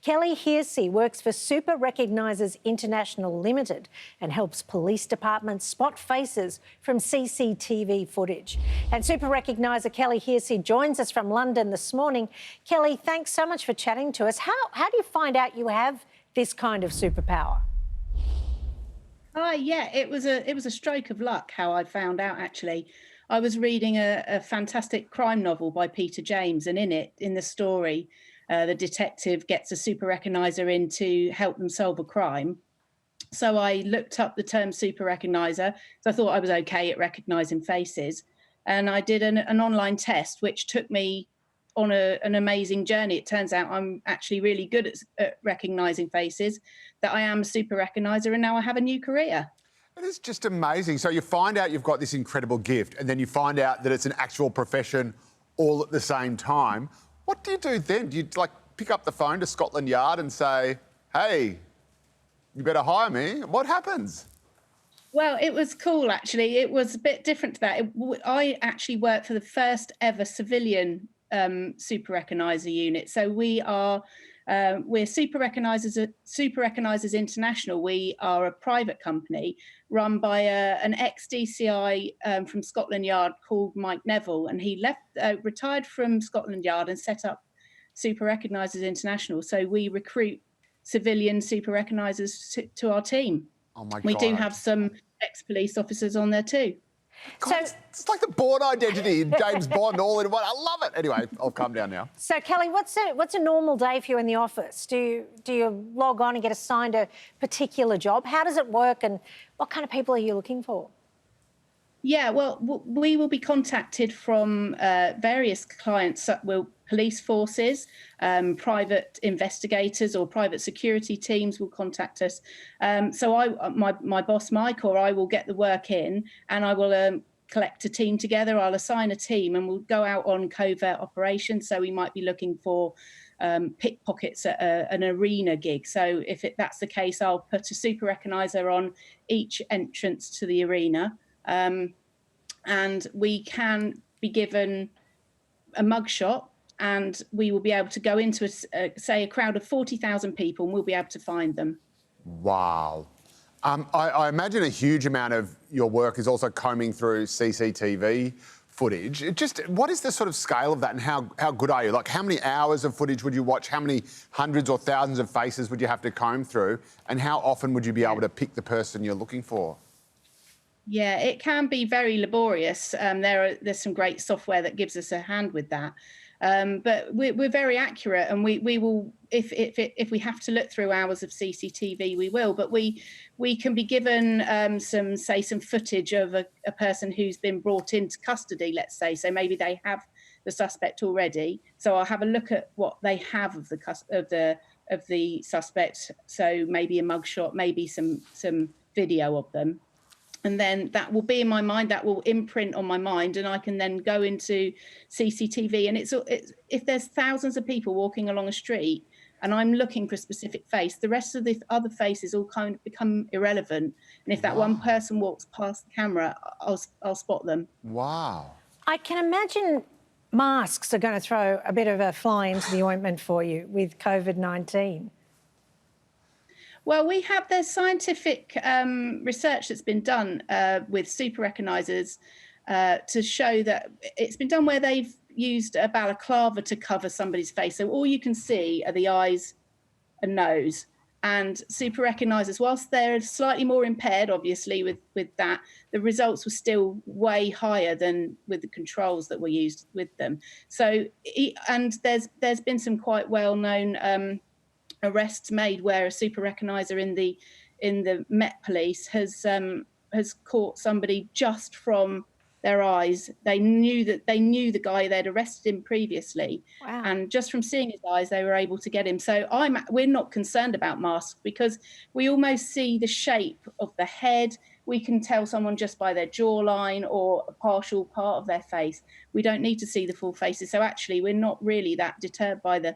Kelly Hearsey works for Super Recognisers International Limited and helps police departments spot faces from CCTV footage. And Super Recogniser Kelly Hearsey joins us from London this morning. Kelly, thanks so much for chatting to us. How do you find out you have this kind of superpower? Yeah, it was a stroke of luck how I found out, actually. I was reading a fantastic crime novel by Peter James, and in the story, the detective gets a super recogniser in to help them solve a crime. So I looked up the term super recogniser, so I thought I was okay at recognising faces. And I did an online test, which took me on an amazing journey. It turns out I'm actually really good at recognising faces, that I am a super recogniser, and now I have a new career. It is just amazing. So you find out you've got this incredible gift, and then you find out that it's an actual profession all at the same time. What do you do then? Do you pick up the phone to Scotland Yard and say, hey, you better hire me? What happens? Well, it was cool, actually. It was a bit different to that. I actually worked for the first ever civilian super recogniser unit. So we're Super Recognisers International. We are a private company run by an ex-DCI from Scotland Yard called Mike Neville, and he retired from Scotland Yard and set up Super Recognisers International. So we recruit civilian super recognisers to our team. Oh my God. We do have some ex-police officers on there too. God, it's like the Bourne Identity in James Bond all in one. I love it. Anyway, I'll calm down now. So, Kelly, what's a normal day for you in the office? Do you log on and get assigned a particular job? How does it work, and what kind of people are you looking for? Yeah, well, we will be contacted from various clients, police forces, private investigators or private security teams will contact us. So my boss, Mike, or I will get the work in, and I will collect a team together. I'll assign a team and we'll go out on covert operations. So we might be looking for pickpockets at an arena gig. So if that's the case, I'll put a super recogniser on each entrance to the arena. And we can be given a mugshot, and we will be able to go into, say, a crowd of 40,000 people, and we'll be able to find them. Wow. I imagine a huge amount of your work is also combing through CCTV footage. What is the sort of scale of that, and how good are you? Like, how many hours of footage would you watch? How many hundreds or thousands of faces would you have to comb through? And how often would you be able to pick the person you're looking for? Yeah, it can be very laborious. There's some great software that gives us a hand with that. But we're very accurate, and we will, if we have to look through hours of CCTV, we will. But we can be given some footage of a person who's been brought into custody, let's say. So maybe they have the suspect already. So I'll have a look at what they have of the suspect. So maybe a mugshot, maybe some video of them. And then that will be in my mind, that will imprint on my mind, and I can then go into CCTV. And it's if there's thousands of people walking along a street and I'm looking for a specific face, the rest of the other faces all kind of become irrelevant. And if that one person walks past the camera, I'll spot them. Wow. I can imagine masks are going to throw a bit of a fly into the ointment for you with COVID-19. Well, there's scientific research that's been done with super recognisers to show that it's been done where they've used a balaclava to cover somebody's face. So all you can see are the eyes and nose. And super recognisers, whilst they're slightly more impaired, obviously, with that, the results were still way higher than with the controls that were used with them. So, and there's been some quite well-known arrests made where a super recogniser in the Met Police has caught somebody just from their eyes. They knew the guy, they'd arrested him previously. Wow. And just from seeing his eyes, they were able to get him. So we're not concerned about masks because we almost see the shape of the head. We can tell someone just by their jawline or a partial part of their face. We don't need to see the full faces. So actually, we're not really that deterred by the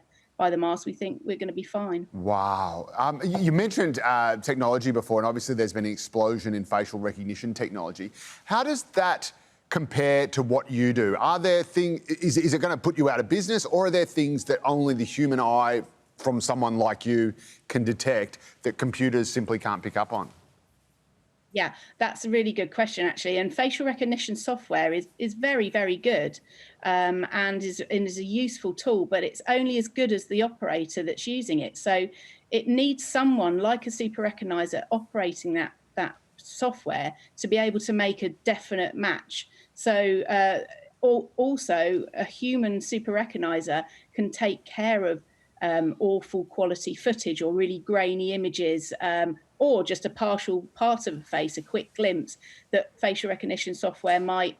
mask. We think we're going to be fine. Wow. You mentioned technology before, and obviously there's been an explosion in facial recognition technology. How does that compare to what you do? Are there things, is it going to put you out of business, or are there things that only the human eye from someone like you can detect that computers simply can't pick up on? Yeah, that's a really good question, actually. And facial recognition software is very, very good, and is a useful tool, but it's only as good as the operator that's using it. So it needs someone like a super recognizer operating that software to be able to make a definite match. So also a human super recognizer can take care of awful quality footage or really grainy images, or just a partial part of a face, a quick glimpse that facial recognition software might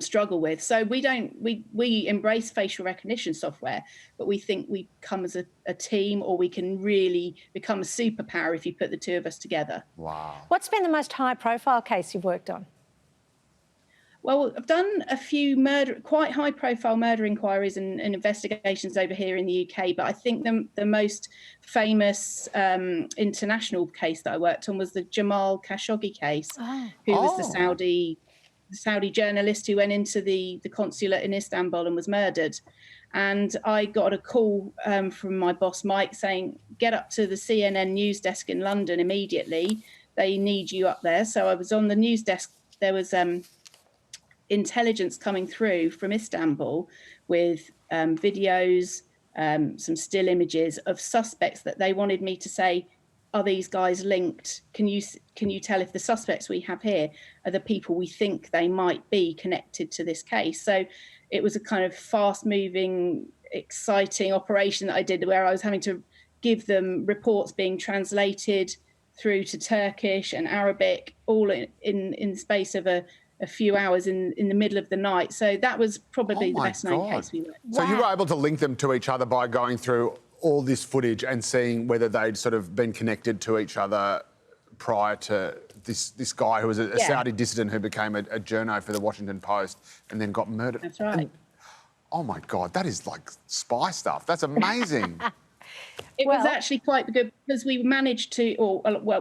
struggle with. So we embrace facial recognition software, but we think we come as a team, or we can really become a superpower if you put the two of us together. Wow. What's been the most high-profile case you've worked on? Well, I've done a few quite high-profile murder inquiries and investigations over here in the UK, but I think the most famous international case that I worked on was the Jamal Khashoggi case, who was the Saudi journalist who went into the consulate in Istanbul and was murdered. And I got a call from my boss, Mike, saying, get up to the CNN news desk in London immediately. They need you up there. So I was on the news desk. There was intelligence coming through from Istanbul with videos, some still images of suspects that they wanted me to say, are these guys linked? Can you tell if the suspects we have here are the people we think they might be connected to this case? So it was a kind of fast-moving, exciting operation that I did, where I was having to give them reports being translated through to Turkish and Arabic, all in the space of a few hours in the middle of the night. So that was probably the best known case we worked on. So you were able to link them to each other by going through all this footage and seeing whether they'd sort of been connected to each other prior to this guy who was a Saudi dissident who became a journo for the Washington Post and then got murdered. That's right. And, oh my God, that is like spy stuff. That's amazing. It was actually quite good, because we managed to,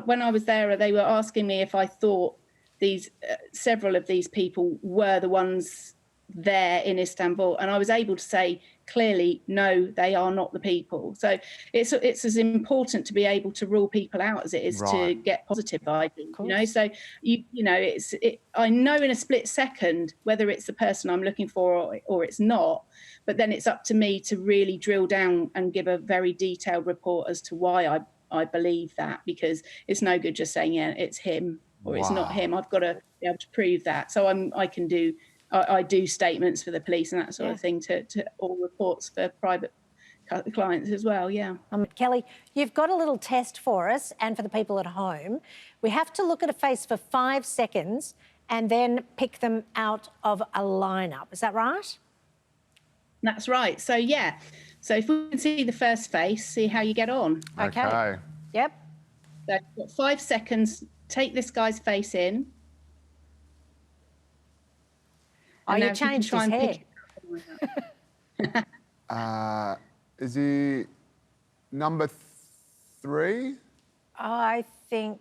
when I was there, they were asking me if I thought these several of these people were the ones there in Istanbul, and I was able to say clearly, no, they are not the people. So it's as important to be able to rule people out as it is to get positive ID. You know, so I know in a split second whether it's the person I'm looking for or it's not. But then it's up to me to really drill down and give a very detailed report as to why I believe that, because it's no good just saying, yeah, it's him or it's not him. I've got to be able to prove that. So I do statements for the police and that sort of thing to all reports for private clients as well, yeah. Kelly, you've got a little test for us and for the people at home. We have to look at a face for 5 seconds and then pick them out of a lineup. Is that right? That's right. So, yeah. So if we can see the first face, see how you get on. Okay. Yep. So you've got 5 seconds. Take this guy's face in. Oh, you changed his hair. Is he number 3? I think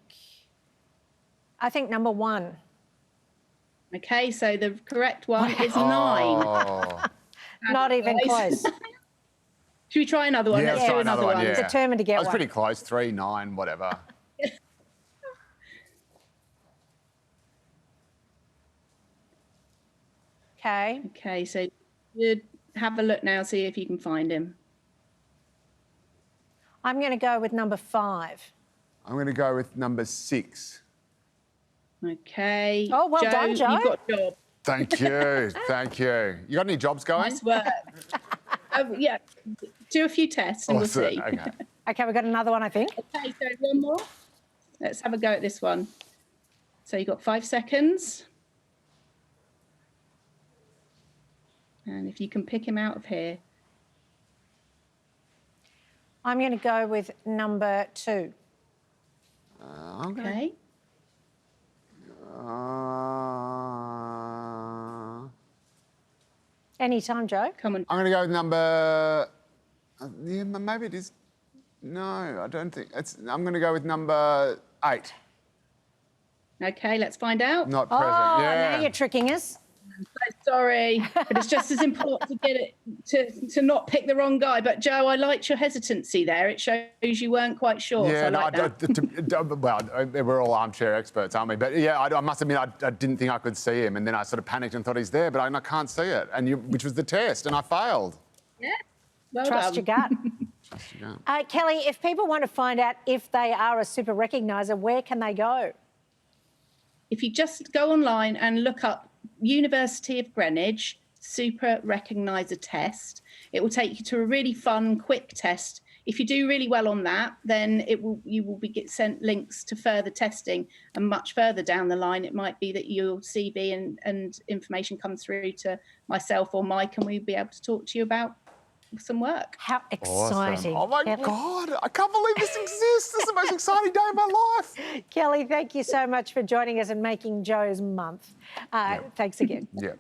number 1. Okay, so the correct one is 9. Not even close. Should we try another one? Yeah, Let's do another one. Yeah. Determined to get one. I was pretty close. 3, 9, whatever. Okay. Okay, so you have a look now, see if you can find him. I'm going to go with number 5. I'm going to go with number 6. Okay. Oh, well done, Joe. You've got a job. Thank you. Thank you. You got any jobs going? Nice work. Yeah, do a few tests and we'll see. Okay. Okay, we've got another one, I think. Okay, so one more. Let's have a go at this one. So you've got 5 seconds. And if you can pick him out of here. I'm going to go with number 2. Okay. Anytime, Joe. Come on. I'm going to go with number... yeah, maybe it is... No, I don't think... I'm going to go with number 8. Okay, let's find out. Not present. Oh, Yeah. now you're tricking us. Sorry, but it's just as important to get it to not pick the wrong guy. But Joe, I liked your hesitancy there. It shows you weren't quite sure. Yeah, so I no, like that. well, we're all armchair experts, aren't we? But yeah, I must admit, I didn't think I could see him, and then I sort of panicked and thought he's there, but I can't see it, which was the test, and I failed. Yeah, well Trust done. your gut. Kelly, if people want to find out if they are a super recogniser, where can they go? If you just go online and look up University of Greenwich Super Recogniser Test, it will take you to a really fun, quick test. If you do really well on that, then you will be sent links to further testing, and much further down the line, it might be that your CV and information comes through to myself or Mike, and we'll be able to talk to you about some work. How exciting. Awesome. Oh, my Kelly. God. I can't believe this exists. This is the most exciting day of my life. Kelly, thank you so much for joining us and making Joe's month. Thanks again. Yeah.